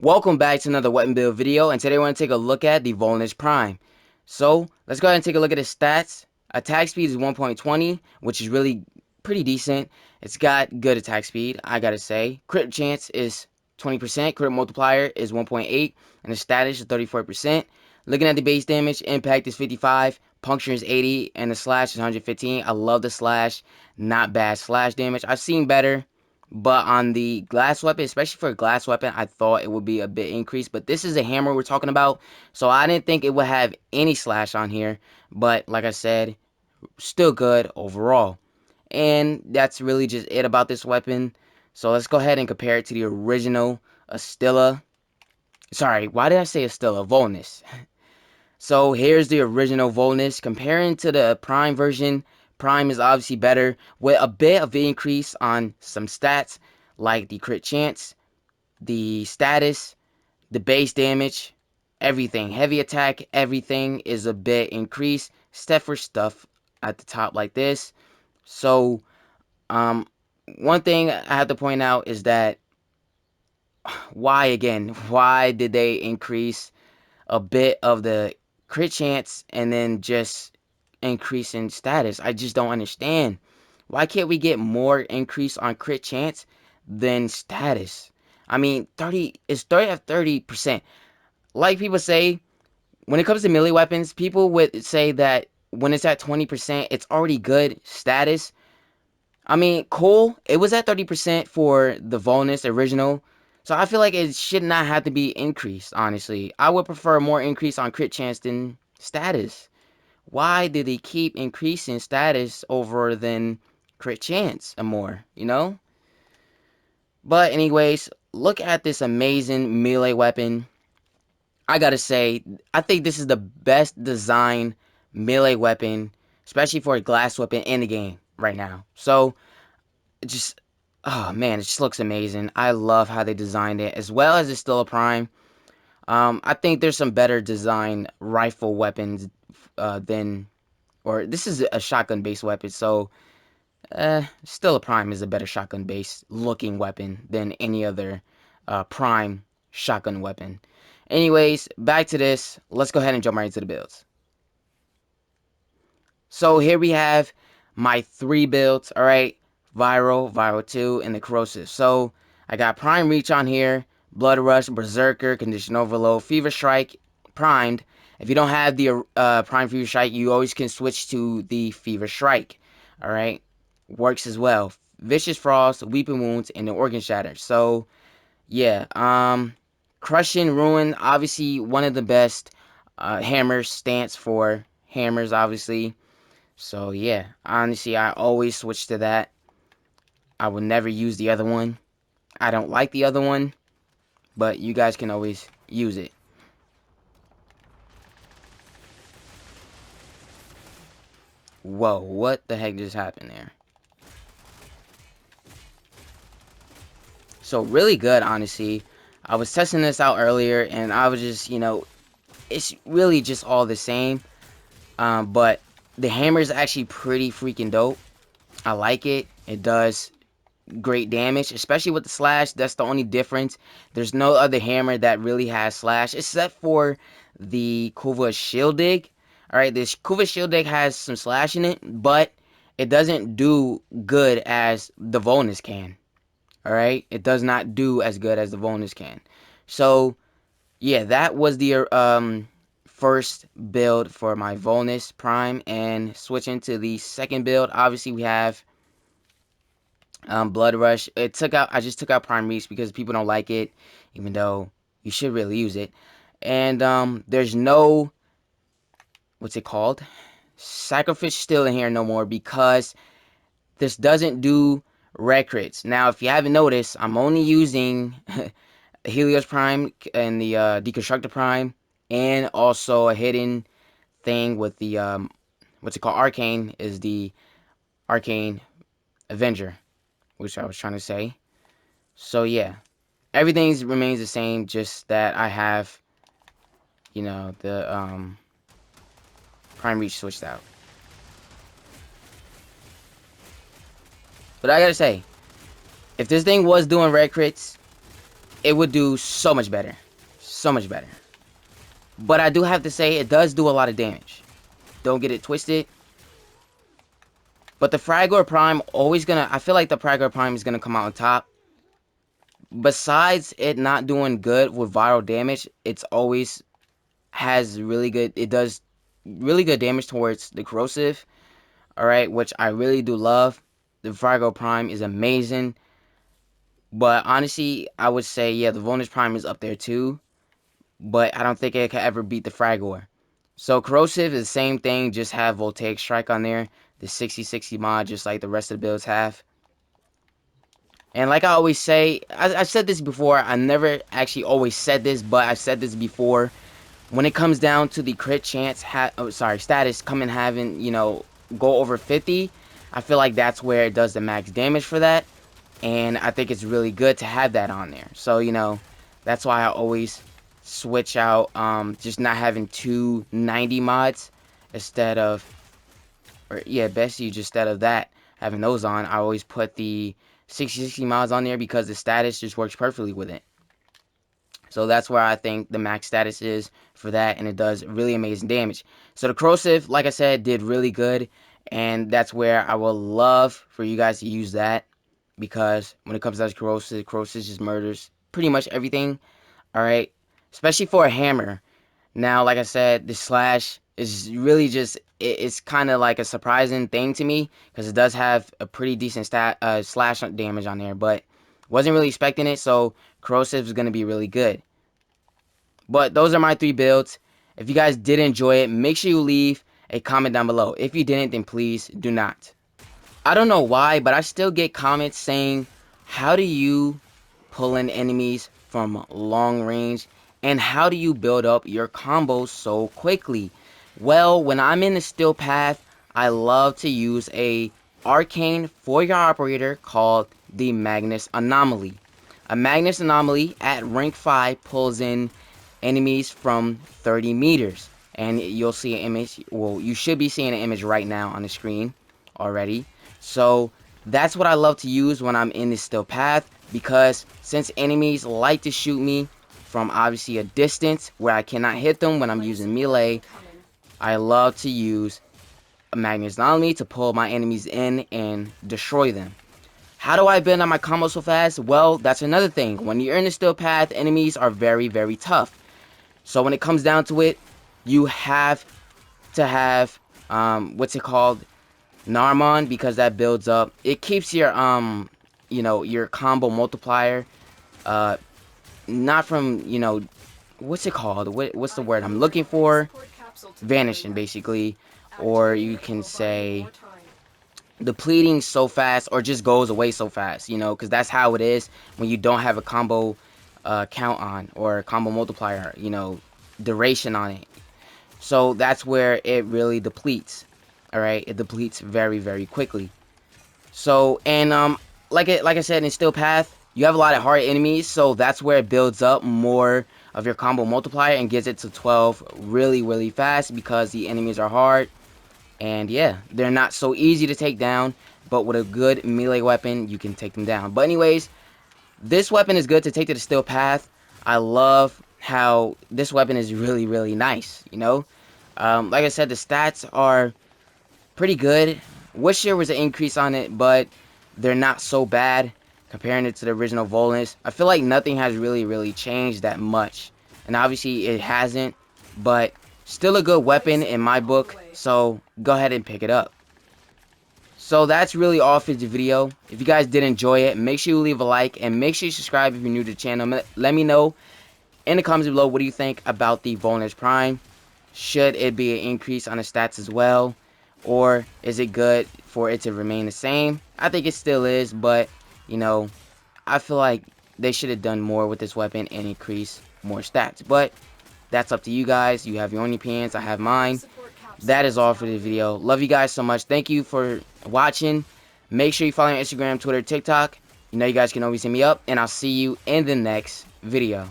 Welcome back to another weapon build video, and today we're going to take a look at the Volnus Prime. So, let's go ahead and take a look at his stats. Attack speed is 1.20, which is really pretty decent. It's got good attack speed, I gotta say. Crit chance is 20%, crit multiplier is 1.8, and the status is 34%. Looking at the base damage, impact is 55, puncture is 80, and the slash is 115. I love the slash, not bad slash damage. I've seen better. But on the glass weapon, especially for a glass weapon, I thought it would be a bit increased. But this is a hammer we're talking about, so I didn't think it would have any slash on here. But like I said, still good overall. And that's really just it about this weapon. So let's go ahead and compare it to the original Astilla. Sorry, why did I say Astilla? Volnus. So here's the original Volnus. Comparing to the Prime version, Prime is obviously better with a bit of increase on some stats like the crit chance, the status, the base damage, everything. Heavy attack, everything is a bit increased. Step for stuff at the top like this. So, one thing I have to point out is that why again? Why did they increase a bit of the crit chance and then just increase in status? I just don't understand. Why can't we get more increase on crit chance than status? I mean, 30 is 30 at 30%. Like people say, when it comes to melee weapons, people would say that when it's at 20%, it's already good status. I mean, cool. It was at 30% for the Volnus original. So I feel like it should not have to be increased, honestly. I would prefer more increase on crit chance than status. Why did they keep increasing status over than crit chance and more, you know? But anyways, look at this amazing melee weapon. I gotta say, I think this is the best design melee weapon, especially for a glass weapon in the game right now. So, just, oh man, it just looks amazing. I love how they designed it, as well as it's still a Prime. I think there's some better design rifle weapons than, or this is a shotgun based weapon, so still a Prime is a better shotgun based looking weapon than any other Prime shotgun weapon. Anyways, back to this. Let's go ahead and jump right into the builds. So here we have my 3 builds, alright? Viral, Viral 2, and the Corrosive. So I got Prime Reach on here, Blood Rush, Berserker, Condition Overload, Fever Strike, Primed. If you don't have the Prime Fever Strike, you always can switch to the Fever Strike, alright? Works as well. Vicious Frost, Weeping Wounds, and the Organ Shatter. So, yeah, Crushing Ruin, obviously one of the best hammers stance for hammers, obviously. So yeah, honestly, I always switch to that. I will never use the other one. I don't like the other one, but you guys can always use it. Whoa, what the heck just happened there? So really good, honestly. I was testing this out earlier, and I was just, it's really just all the same. But the hammer is actually pretty freaking dope. I like it. It does great damage, especially with the slash. That's the only difference. There's no other hammer that really has slash, except for the Kuva Shield Dig. Alright, this Kuva Shield Dig has some slash in it, but it doesn't do good as the Volnus can. Alright, it does not do as good as the Volnus can. So, yeah, that was the first build for my Volnus Prime. And switching to the second build, obviously we have Blood Rush. I just took out Prime Reach because people don't like it, even though you should really use it. And there's no, what's it called, Sacrifice still in here no more, because this doesn't do red crits. Now, if you haven't noticed, I'm only using Helios Prime and the Deconstructor Prime, and also a hidden thing with the what's it called, Arcane, is the Arcane Avenger, which I was trying to say. So yeah, everything remains the same, just that I have, the Prime Reach switched out. But I gotta say, if this thing was doing red crits, it would do so much better. So much better. But I do have to say, it does do a lot of damage. Don't get it twisted. But the Fragor Prime always gonna... I feel like the Fragor Prime is gonna come out on top. Besides it not doing good with viral damage, it's always has really good... It does really good damage towards the corrosive. Alright, which I really do love. The Fragor Prime is amazing. But honestly, I would say, yeah, the Volnus Prime is up there too. But I don't think it can ever beat the Fragor. So corrosive is the same thing, just have Voltaic Strike on there. The 60/60 mod, just like the rest of the builds have. And like I always say, I've said this before. I never actually always said this, but I've said this before. When it comes down to the crit chance, status coming having, you know, go over 50, I feel like that's where it does the max damage for that. And I think it's really good to have that on there. So, you know, that's why I always switch out just not having two 90 mods instead of, or yeah, best you just instead of that, having those on. I always put the 60/60 mods on there because the status just works perfectly with it. So that's where I think the max status is for that, and it does really amazing damage. So the corrosive, like I said, did really good, and that's where I would love for you guys to use that, because when it comes down to corrosive just murders pretty much everything. Alright, especially for a hammer. Now, like I said, the slash is really just, it's kind of like a surprising thing to me, because it does have a pretty decent slash damage on there, but wasn't really expecting it, so corrosive is going to be really good. But those are my 3 builds. If you guys did enjoy it, make sure you leave a comment down below. If you didn't, then please do not. I don't know why, but I still get comments saying, how do you pull in enemies from long range, and how do you build up your combos so quickly? Well, when I'm in the still path, I love to use a arcane 4-year operator called the Magnus Anomaly. A Magnus Anomaly at rank 5 pulls in enemies from 30 meters. And you'll see an image, well, you should be seeing an image right now on the screen already. So that's what I love to use when I'm in this still path, because since enemies like to shoot me from obviously a distance where I cannot hit them when I'm using melee, I love to use a Magnus Anomaly to pull my enemies in and destroy them. How do I build on my combo so fast? Well, that's another thing. When you're in the still path, enemies are very, very tough. So when it comes down to it, you have to have, what's it called? Narmon, because that builds up. It keeps your, you know, your combo multiplier, not from, you know, what's it called? What's the word I'm looking for? Vanishing, basically. Or you can say depleting so fast, or just goes away so fast, you know, because that's how it is when you don't have a combo count on, or a combo multiplier, you know, duration on it. So that's where it really depletes. Alright, it depletes very, very quickly. So, and like I said, in Still Path, you have a lot of hard enemies, so that's where it builds up more of your combo multiplier and gets it to 12 really, really fast, because the enemies are hard. And yeah, they're not so easy to take down, but with a good melee weapon, you can take them down. But anyways, this weapon is good to take to the Still Path. I love how this weapon is really, really nice, you know? Like I said, the stats are pretty good. Wish there was an increase on it, but they're not so bad comparing it to the original Volnus. I feel like nothing has really changed that much, and obviously it hasn't, but still a good weapon in my book, so go ahead and pick it up. So that's really all for the video. If you guys did enjoy it, make sure you leave a like, and make sure you subscribe if you're new to the channel. Let me know in the comments below, what do you think about the Volnus Prime? Should it be an increase on the stats as well? Or is it good for it to remain the same? I think it still is, but, you know, I feel like they should have done more with this weapon and increase more stats. But that's up to you guys. You have your own opinions. I have mine. That is all for the video. Love you guys so much. Thank you for watching. Make sure you follow me on Instagram, Twitter, TikTok. You know you guys can always hit me up. And I'll see you in the next video.